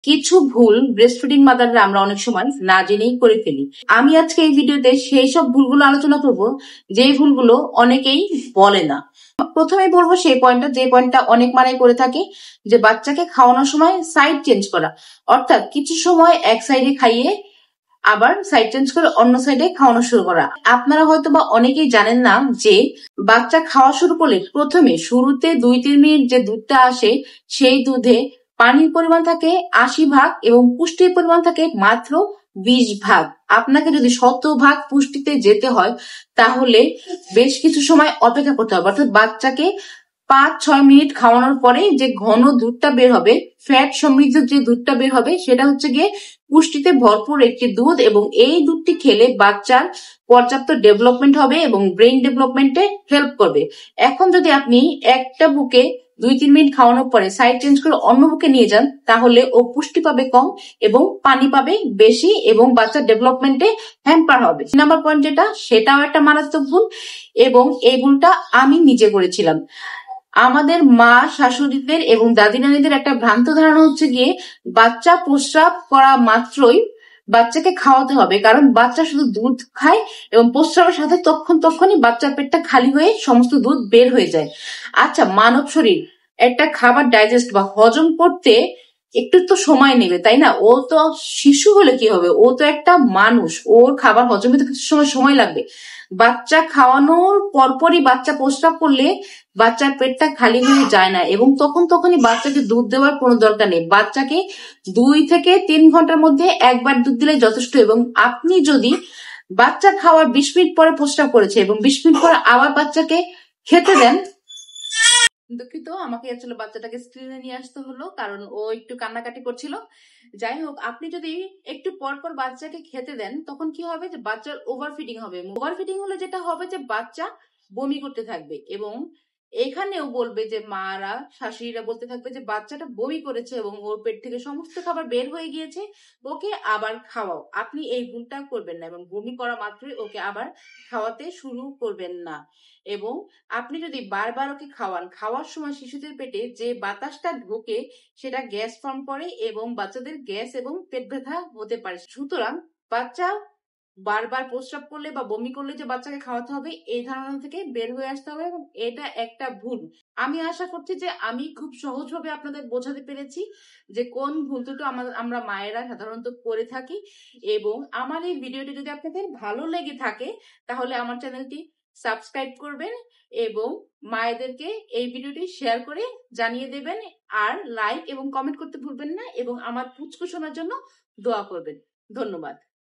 কিছু ভুল breast feeding মাদাররা আমরা অনেক সময় না জেনেই করে ফেলি। আমি আজকে এই ভিডিওতে সেই সব ভুলগুলো আলোচনা করব যে ভুলগুলো অনেকেই বলে না। প্রথমে বলবো সেই পয়েন্টটা, যে পয়েন্টটা অনেক মারাই করে থাকে, যে বাচ্চাকে খাওয়ানোর সময় সাইড চেঞ্জ করা। অর্থাৎ কিছু সময় এক সাইডে খাইয়ে আবার সাইড চেঞ্জ করে অন্য সাইডে খাওয়ানো শুরু করা। আপনারা হয়তো বা অনেকেই জানেন না যে বাচ্চা খাওয়া শুরু করলে প্রথমে শুরুতে 2-3 মিনিট যে দুধটা আসে সেই দুধে পানির পরিমাণ থাকে 80 ভাগ এবং পুষ্টির পরিমাণ থাকে মাত্র 20 ভাগ। আপনাকে যদি 100 ভাগ পুষ্টিতে যেতে হয় তাহলে বেশ কিছু সময় অপেক্ষা করতে হবে। অর্থাৎ বাচ্চাকে 5-6 মিনিট খাওয়ানোর পরে যে ঘন দুধটা বের হবে, ফ্যাট সমৃদ্ধ যে দুধটা বের হবে, সেটা হচ্ছে গিয়ে পুষ্টিতে ভরপুর একটি দুধ, এবং এই দুধটি খেলে বাচ্চার পর্যাপ্ত ডেভেলপমেন্ট হবে এবং ব্রেইন ডেভেলপমেন্টে হেল্প করবে। এখন যদি আপনি একটা বুকে 2-3 মিনিট খাওয়ানোর পরে সাইড চেঞ্জ করে অন্য বুকে নিয়ে যান, তাহলে ও পুষ্টি পাবে কম এবং পানি পাবে বেশি এবং বাচ্চার ডেভেলপমেন্টে হ্যাম্পার হবে। নাম্বার পয়েন্ট যেটা, সেটাও একটা মারাত্মক ভুল এবং এই ভুলটা আমি নিজে করেছিলাম। আমাদের মা শাশুড়িদের এবং দাদি নানিদের একটা ভ্রান্ত ধারণা হচ্ছে গিয়ে বাচ্চা প্রস্রাব করা মাত্রই বাচ্চাকে খাওয়াতে হবে, কারণ বাচ্চা শুধু দুধ খায় এবং প্রস্রাবের সাথে তখনই বাচ্চার পেটটা খালি হয়ে সমস্ত দুধ বের হয়ে যায়। আচ্ছা, মানব শরীর একটা খাবার ডাইজেস্ট বা হজম করতে একটু তো সময় নেবে, তাই না? ও তো শিশু হলে কি হবে, ও তো একটা মানুষ, ওর খাবার হজমে তো কিছু সময় লাগবে। বাচ্চা খাওয়ানোর পরপরই বাচ্চা প্রস্রাব করলে বাচ্চার পেটটা খালি হয়ে যায় না এবং তখনই বাচ্চাকে দুধ দেওয়ার কোনো দরকার নেই। বাচ্চাকে 2 থেকে 3 ঘন্টার মধ্যে একবার দুধ দিলে যথেষ্ট। এবং আপনি যদি বাচ্চা খাওয়ার 20 মিনিট পরে প্রস্রাব করেছে এবং 20 মিনিট পরে আবার বাচ্চাকে খেতে দেন, দুঃখিত, আমাকে আসলে বাচ্চাটাকে স্ক্রিনে নিয়ে আসতে হলো কারণ ও একটু কান্নাকাটি করছিল। যাই হোক, আপনি যদি একটু পর পর বাচ্চাকে খেতে দেন, তখন কি হবে যে বাচ্চার ওভারফিডিং হবে। ওভারফিডিং হলে যেটা হবে যে বাচ্চা বমি করতে থাকবে এবং এখানেও বলবে যে মারা শাশুড়িরা বলতে থাকবে যে বাচ্চাটা বমি করেছে এবং ওর পেট থেকে সমস্ত খাবার বের হয়ে গিয়েছে, ওকে আবার খাওয়াও। আপনি এই ভুলটা করবেন না এবং বমি করা মাত্রই ওকে আবার খাওয়াতে শুরু করবেন না। এবং আপনি যদি বারবার ওকে খাওয়ার সময় শিশুদের পেটে যে বাতাসটা ঢোকে সেটা গ্যাস ফর্ম করে এবং বাচ্চাদের গ্যাস এবং পেট ব্যথা হতে পারে। সুতরাং বাচ্চা বারবার প্রস্রাব করলে বা বমি করলে যে বাচ্চাকে খাওয়াতে হবে, এই ধারণা থেকে বের হয়ে আসতে হবে এবং এটা একটা ভুল। আমি আশা করছি যে আমি খুব সহজভাবে আপনাদের বোঝাতে পেরেছি যে কোন ভুল দুটো আমরা মায়েরা সাধারণত করে থাকি। এবং আমার এই ভিডিওটি যদি আপনাদের ভালো লেগে থাকে তাহলে আমার চ্যানেলটি সাবস্ক্রাইব করবেন এবং মায়েদেরকে এই ভিডিওটি শেয়ার করে জানিয়ে দেবেন, আর লাইক এবং কমেন্ট করতে ভুলবেন না এবং আমার পুচকু শোনার জন্য দোয়া করবেন। ধন্যবাদ।